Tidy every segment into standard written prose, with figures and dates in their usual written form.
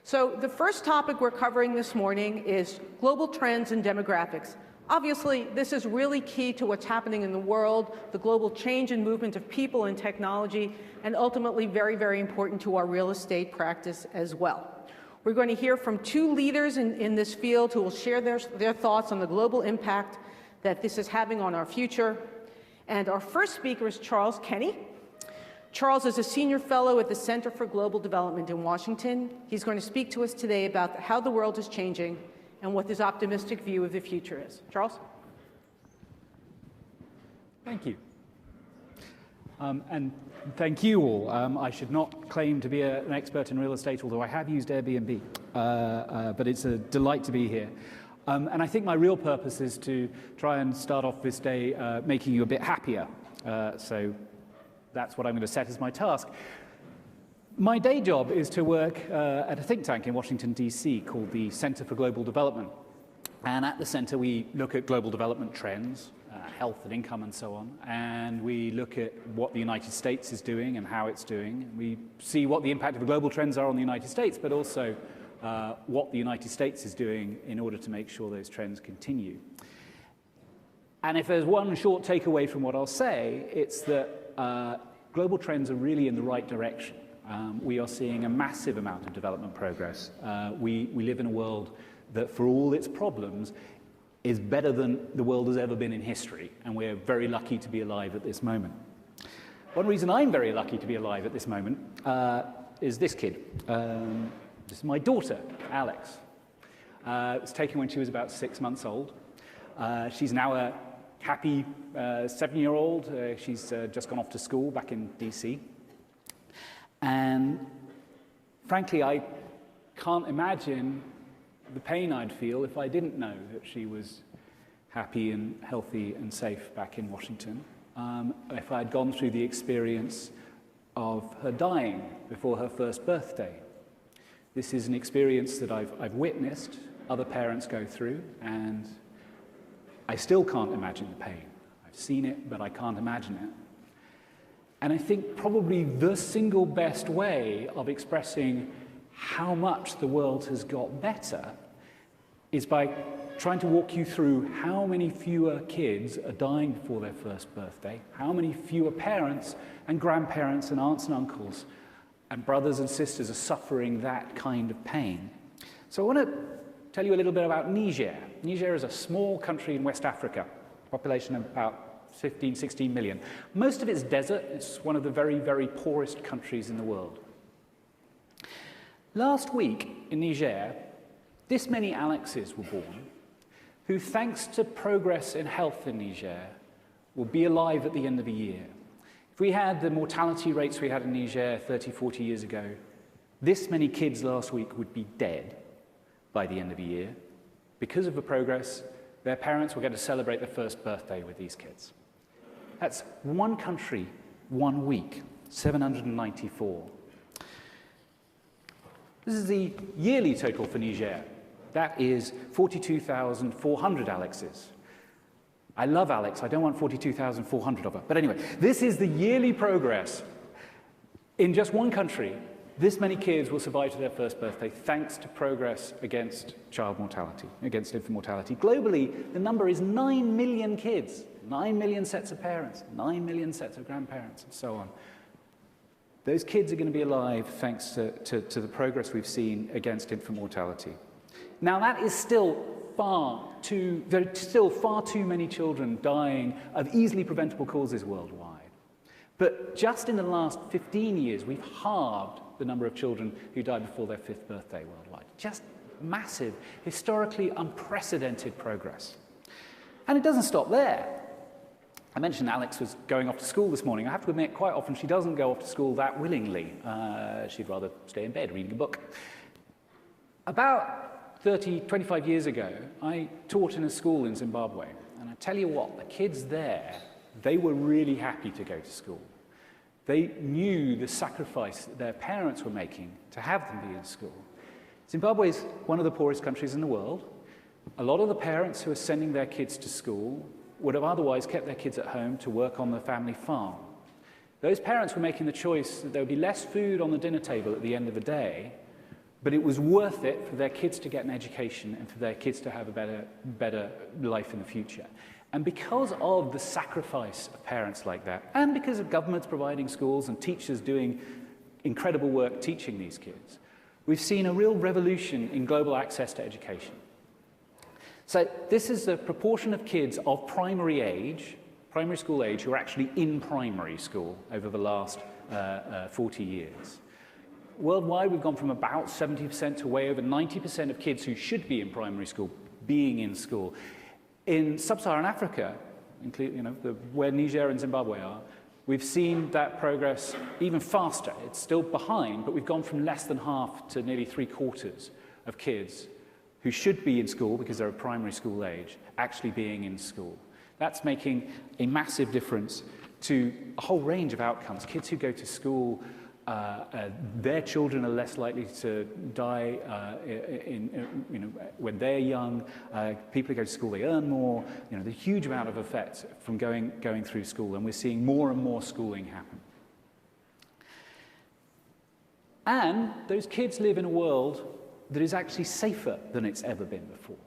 So the first topic we're covering this morning is global trends and demographics. Obviously, this is really key to what's happening in the world, the global change and movement of people and technology, and ultimately very, very important to our real estate practice as well. We're going to hear from two leaders in this field who will share their thoughts on the global impact that this is having on our future. And our first speaker is Charles Kenny. Charles is a senior fellow at the Center for Global Development in Washington. He's going to speak to us today about how the world is changing and what his optimistic view of the future is. Charles? Thank you. And thank you all. I should not claim to be an expert in real estate, although I have used Airbnb. But it's a delight to be here. And I think my real purpose is to try and start off this day making you a bit happier. So that's what I'm going to set as my task. My day job is to work at a think tank in Washington, D.C. called the Center for Global Development. And at the center, we look at global development trends, health and income and so on. And we look at what the United States is doing and how it's doing. We see what the impact of the global trends are on the United States, but also what the United States is doing in order to make sure those trends continue. And if there's one short takeaway from what I'll say, it's that global trends are really in the right direction. We are seeing a massive amount of development progress. We live in a world that, for all its problems, is better than the world has ever been in history, and we're very lucky to be alive at this moment. One reason I'm very lucky to be alive at this moment is this kid. This is my daughter, Alex. It was taken when she was about 6 months old. She's now a happy 7-year-old. She's just gone off to school back in DC. And frankly, I can't imagine the pain I'd feel if I didn't know that she was happy and healthy and safe back in Washington. If I had gone through the experience of her dying before her first birthday. This is an experience that I've witnessed other parents go through, and I still can't imagine the pain. I've seen it, but I can't imagine it. And I think probably the single best way of expressing how much the world has got better is by trying to walk you through how many fewer kids are dying before their first birthday, how many fewer parents and grandparents and aunts and uncles and brothers and sisters are suffering that kind of pain. So I want to tell you a little bit about Niger. Niger is a small country in West Africa, population of about 15, 16 million. Most of it's desert. It's one of the very, very poorest countries in the world. Last week in Niger, this many Alexes were born, who, thanks to progress in health in Niger, will be alive at the end of the year. If we had the mortality rates we had in Niger 30, 40 years ago, this many kids last week would be dead by the end of the year. Because of the progress, their parents will get to celebrate their first birthday with these kids. That's one country, 1 week, 794. This is the yearly total for Niger. That is 42,400 Alexes. I love Alex. I don't want 42,400 of her. But anyway, this is the yearly progress. In just one country, this many kids will survive to their first birthday thanks to progress against child mortality, against infant mortality. Globally, the number is 9 million kids, 9 million sets of parents, 9 million sets of grandparents, and so on. Those kids are going to be alive thanks to the progress we've seen against infant mortality. Now, that is still there are still far too many children dying of easily preventable causes worldwide. But just in the last 15 years, we've halved the number of children who die before their 5th birthday worldwide. Just massive, historically unprecedented progress. And it doesn't stop there. I mentioned Alex was going off to school this morning. I have to admit, quite often she doesn't go off to school that willingly. She'd rather stay in bed reading a book. About 25 years ago, I taught in a school in Zimbabwe. And I tell you what, the kids there, they were really happy to go to school. They knew the sacrifice that their parents were making to have them be in school. Zimbabwe is one of the poorest countries in the world. A lot of the parents who are sending their kids to school would have otherwise kept their kids at home to work on the family farm. Those parents were making the choice that there would be less food on the dinner table at the end of the day, But it was worth it for their kids to get an education and for their kids to have a better life in the future. And because of the sacrifice of parents like that, and because of governments providing schools and teachers doing incredible work teaching these kids, we've seen a real revolution in global access to education. So this is the proportion of kids of primary school age, who are actually in primary school over the last 40 years. Worldwide, we've gone from about 70% to way over 90% of kids who should be in primary school being in school. In sub-Saharan Africa, including, where Niger and Zimbabwe are, we've seen that progress even faster. It's still behind, but we've gone from less than half to nearly 3/4 of kids who should be in school because they're of primary school age actually being in school. That's making a massive difference to a whole range of outcomes. Kids who go to school, their children are less likely to die when they're young. People who go to school, they earn more. There's a huge amount of effect from going through school, and we're seeing more and more schooling happen. And those kids live in a world that is actually safer than it's ever been before.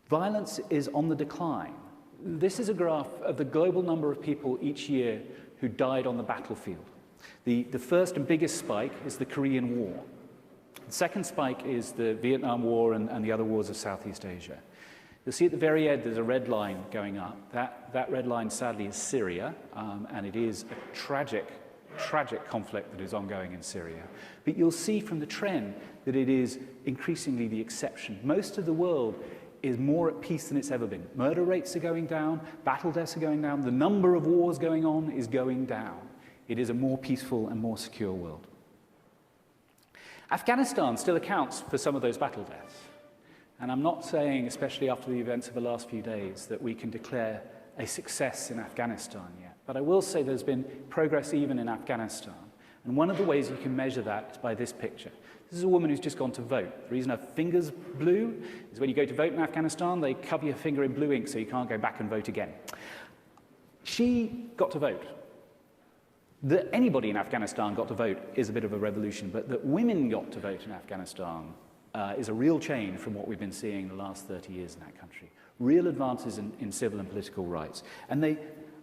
Violence is on the decline. This is a graph of the global number of people each year who died on the battlefield. The first and biggest spike is the Korean War. The second spike is the Vietnam War and the other wars of Southeast Asia. You'll see at the very end there's a red line going up. That red line, sadly, is Syria, and it is a tragic conflict that is ongoing in Syria. But you'll see from the trend that it is increasingly the exception. Most of the world is more at peace than it's ever been. Murder rates are going down, battle deaths are going down, the number of wars going on is going down. It is a more peaceful and more secure world. Afghanistan still accounts for some of those battle deaths. And I'm not saying, especially after the events of the last few days, that we can declare a success in Afghanistan yet. But I will say there's been progress even in Afghanistan. And one of the ways you can measure that is by this picture. This is a woman who's just gone to vote. The reason her finger's blue is when you go to vote in Afghanistan, they cover your finger in blue ink so you can't go back and vote again. She got to vote. That anybody in Afghanistan got to vote is a bit of a revolution, but that women got to vote in Afghanistan is a real change from what we've been seeing the last 30 years in that country. Real advances in civil and political rights. And they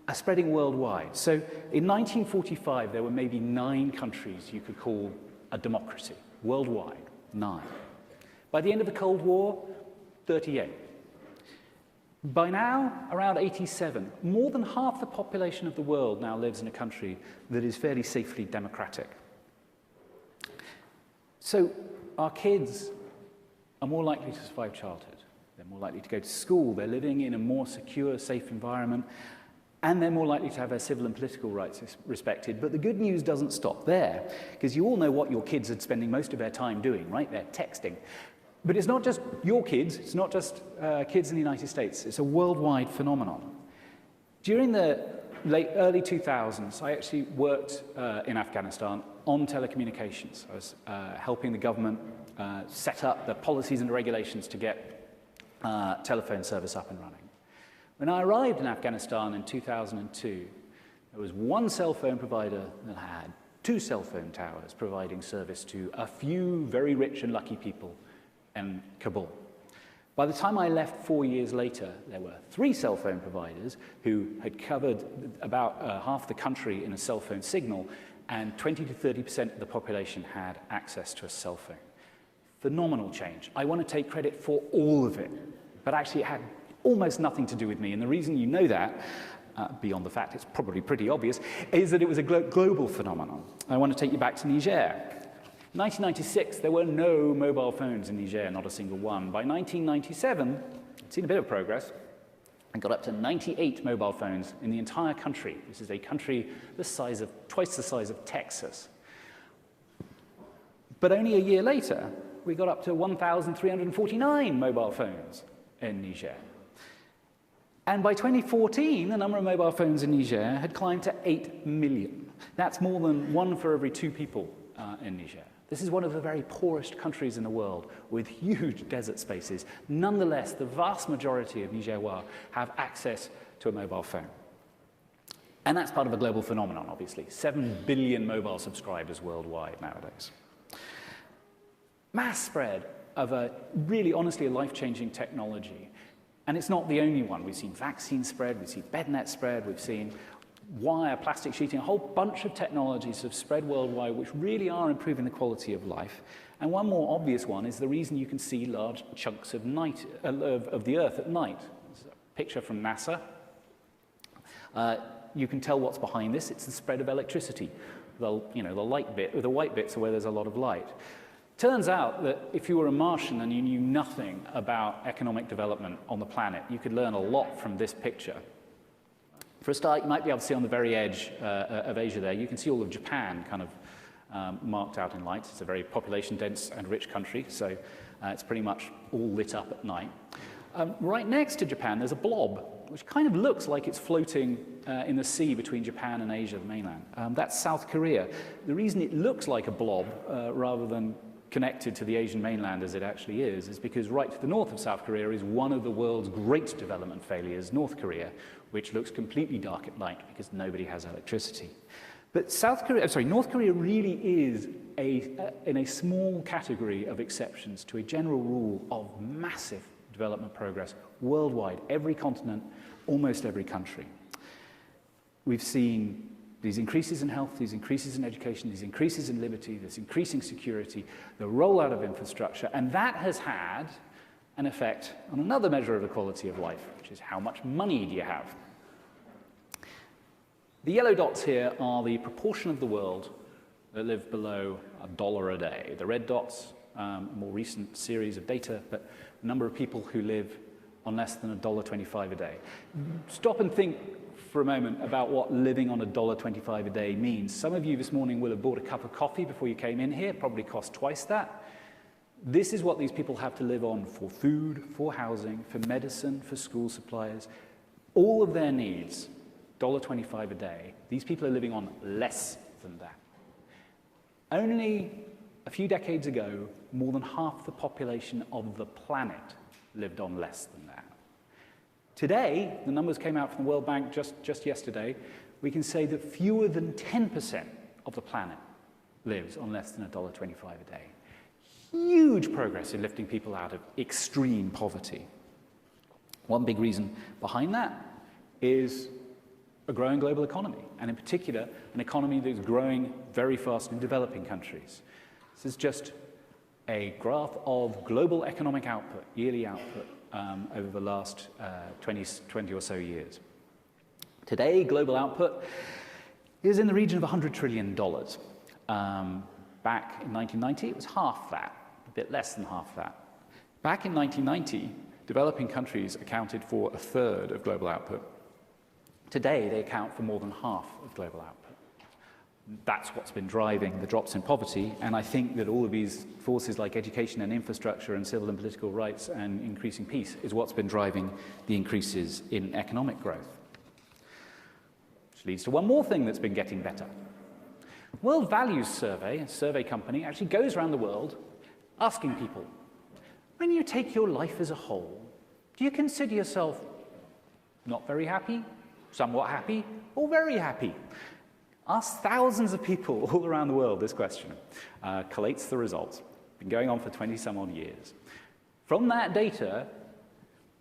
are spreading worldwide. So in 1945, there were maybe 9 countries you could call a democracy. Worldwide, 9. By the end of the Cold War, 38. By now, around 87, more than half the population of the world now lives in a country that is fairly safely democratic. So our kids are more likely to survive childhood. They're more likely to go to school. They're living in a more secure, safe environment. And they're more likely to have their civil and political rights respected. But the good news doesn't stop there, because you all know what your kids are spending most of their time doing, right? They're texting. But it's not just your kids, it's not just kids in the United States, it's a worldwide phenomenon. During the early 2000s, I actually worked in Afghanistan on telecommunications. I was helping the government set up the policies and regulations to get telephone service up and running. When I arrived in Afghanistan in 2002, there was one cell phone provider that had 2 cell phone towers providing service to a few very rich and lucky people in Kabul. By the time I left 4 years later, there were 3 cell phone providers who had covered about half the country in a cell phone signal, and 20 to 30% of the population had access to a cell phone. Phenomenal change. I want to take credit for all of it, but actually it had almost nothing to do with me. And the reason you know that, beyond the fact it's probably pretty obvious, is that it was a global phenomenon. I want to take you back to Niger. In 1996, there were no mobile phones in Niger, not a single one. By 1997, I'd seen a bit of progress, and got up to 98 mobile phones in the entire country. This is a country twice the size of Texas. But only a year later, we got up to 1,349 mobile phones in Niger. And by 2014, the number of mobile phones in Niger had climbed to 8 million. That's more than 1 for every 2 people in Niger. This is one of the very poorest countries in the world with huge desert spaces. Nonetheless, the vast majority of Nigeriois have access to a mobile phone. And that's part of a global phenomenon, obviously. 7 billion mobile subscribers worldwide nowadays. mass spread of a really, honestly, a life-changing technology. And it's not the only one. We've seen vaccine spread, we've seen bednet spread, we've seen wire, plastic sheeting, a whole bunch of technologies have spread worldwide which really are improving the quality of life. And one more obvious one is the reason you can see large chunks of the Earth at night. This is a picture from NASA. You can tell what's behind this. It's the spread of electricity. The light bit, the white bits are where there's a lot of light. Turns out that if you were a Martian and you knew nothing about economic development on the planet, you could learn a lot from this picture. For a start, you might be able to see on the very edge of Asia there, you can see all of Japan kind of marked out in light. It's a very population-dense and rich country, so it's pretty much all lit up at night. Right next to Japan, there's a blob, which kind of looks like it's floating in the sea between Japan and Asia, the mainland. That's South Korea. The reason it looks like a blob rather than connected to the Asian mainland as it actually is because right to the north of South Korea is one of the world's great development failures, North Korea, which looks completely dark at night because nobody has electricity. But North Korea really is in a small category of exceptions to a general rule of massive development progress worldwide, every continent, almost every country. We've seen these increases in health, these increases in education, these increases in liberty, this increasing security, the rollout of infrastructure, and that has had an effect on another measure of the quality of life, which is how much money do you have? The yellow dots here are the proportion of the world that live below $1 a day. The red dots, a more recent series of data, but the number of people who live on less than $1.25 a day. Stop and think for a moment about what living on $1.25 a day means. Some of you this morning will have bought a cup of coffee before you came in here, probably cost twice that. This is what these people have to live on for food, for housing, for medicine, for school supplies. All of their needs, $1.25 a day. These people are living on less than that. Only a few decades ago, more than half the population of the planet lived on less than that. Today, the numbers came out from the World Bank just yesterday, we can say that fewer than 10% of the planet lives on less than $1.25 a day. Huge progress in lifting people out of extreme poverty. One big reason behind that is a growing global economy, and in particular, an economy that's growing very fast in developing countries. This is just a graph of global economic output, yearly output, over the last 20 or so years. Today, global output is in the region of $100 trillion. Back in 1990, it was half that, a bit less than half that. Back in 1990, developing countries accounted for a third of global output. Today, they account for more than half of global output. That's what's been driving the drops in poverty, and I think that all of these forces like education and infrastructure and civil and political rights and increasing peace is what's been driving the increases in economic growth. Which leads to one more thing that's been getting better. World Values Survey, a survey company, actually goes around the world asking people, when you take your life as a whole, do you consider yourself not very happy, somewhat happy, or very happy? Ask thousands of people all around the world this question, collates the results. Been going on for 20-some-odd years. From that data,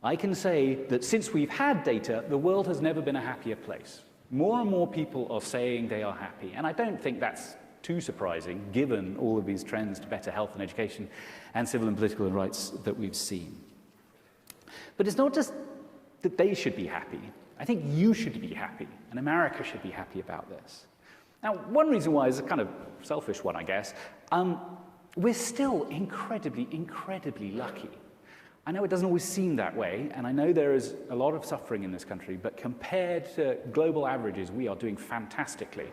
I can say that since we've had data, the world has never been a happier place. More and more people are saying they are happy, and I don't think that's too surprising, given all of these trends to better health and education and civil and political rights that we've seen. But it's not just that they should be happy. I think you should be happy, and America should be happy about this. Now, one reason why is a kind of selfish one, I guess. We're still incredibly, incredibly lucky. I know it doesn't always seem that way, and I know there is a lot of suffering in this country, but compared to global averages, we are doing fantastically.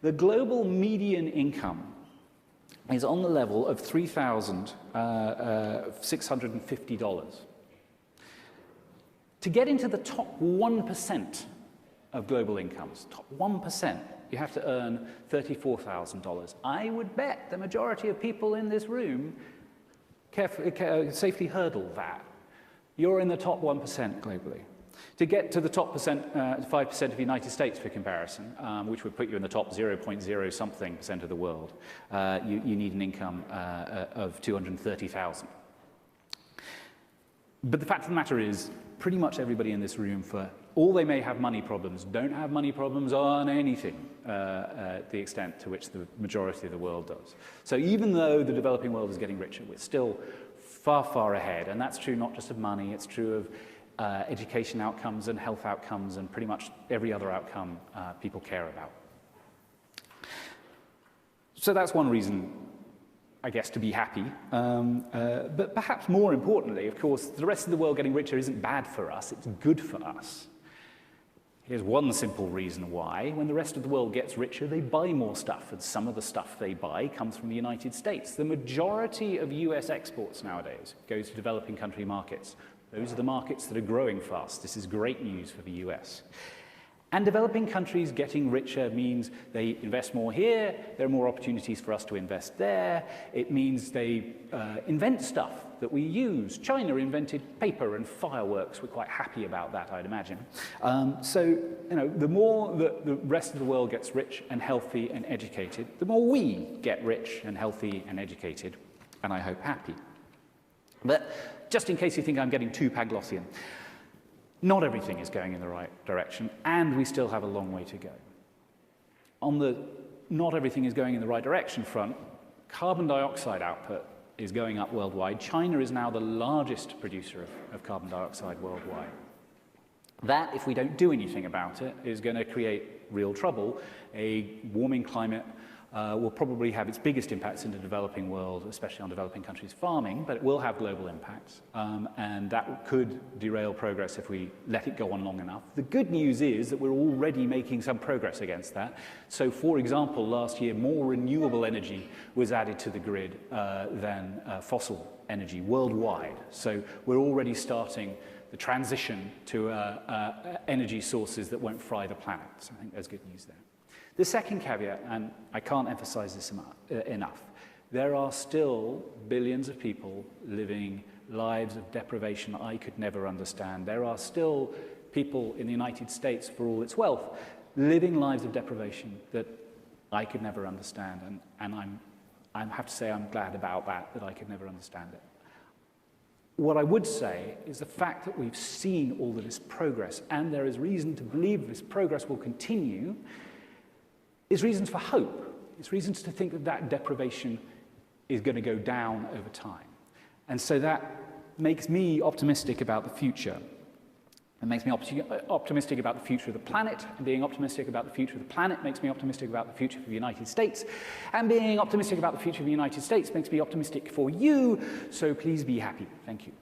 The global median income is on the level of $3,650. To get into the top 1% of global incomes, top 1%, you have to earn $34,000. I would bet the majority of people in this room safely hurdle that. You're in the top 1% globally. To get to the top 5% of the United States, for comparison, which would put you in the top 0.0 something percent of the world, you need an income of 230,000. But the fact of the matter is, pretty much everybody in this room, for all they may have money problems, don't have money problems on anything the extent to which the majority of the world does. So even though the developing world is getting richer, we're still far, far ahead. And that's true not just of money, it's true of education outcomes and health outcomes and pretty much every other outcome people care about. So that's one reason, I guess, to be happy. But perhaps more importantly, of course, the rest of the world getting richer isn't bad for us, it's good for us. Here's one simple reason why. When the rest of the world gets richer, they buy more stuff, and some of the stuff they buy comes from the United States. The majority of US exports nowadays go to developing country markets. Those are the markets that are growing fast. This is great news for the US. And developing countries getting richer means they invest more here, there are more opportunities for us to invest there, it means they invent stuff that we use. China invented paper and fireworks, we're quite happy about that, I'd imagine. So, you know, the more that the rest of the world gets rich and healthy and educated, the more we get rich and healthy and educated, and I hope happy. But just in case you think I'm getting too Pavlovian, not everything is going in the right direction, and we still have a long way to go. On the not everything is going in the right direction front, carbon dioxide output is going up worldwide. China is now the largest producer of carbon dioxide worldwide. That, if we don't do anything about it, is going to create real trouble. A warming climate will probably have its biggest impacts in the developing world, especially on developing countries' farming, but it will have global impacts, and that could derail progress if we let it go on long enough. The good news is that we're already making some progress against that. So, for example, last year, more renewable energy was added to the grid than fossil energy worldwide. So we're already starting the transition to energy sources that won't fry the planet. So I think there's good news there. The second caveat, and I can't emphasize this enough, there are still billions of people living lives of deprivation I could never understand. There are still people in the United States, for all its wealth, living lives of deprivation that I could never understand. And I have to say I'm glad about that I could never understand it. What I would say is the fact that we've seen all of this progress, and there is reason to believe this progress will continue, is reasons for hope. It's reasons to think that that deprivation is going to go down over time. And so that makes me optimistic about the future. It makes me optimistic about the future of the planet, and being optimistic about the future of the planet makes me optimistic about the future of the United States, and being optimistic about the future of the United States makes me optimistic for you, so please be happy. Thank you.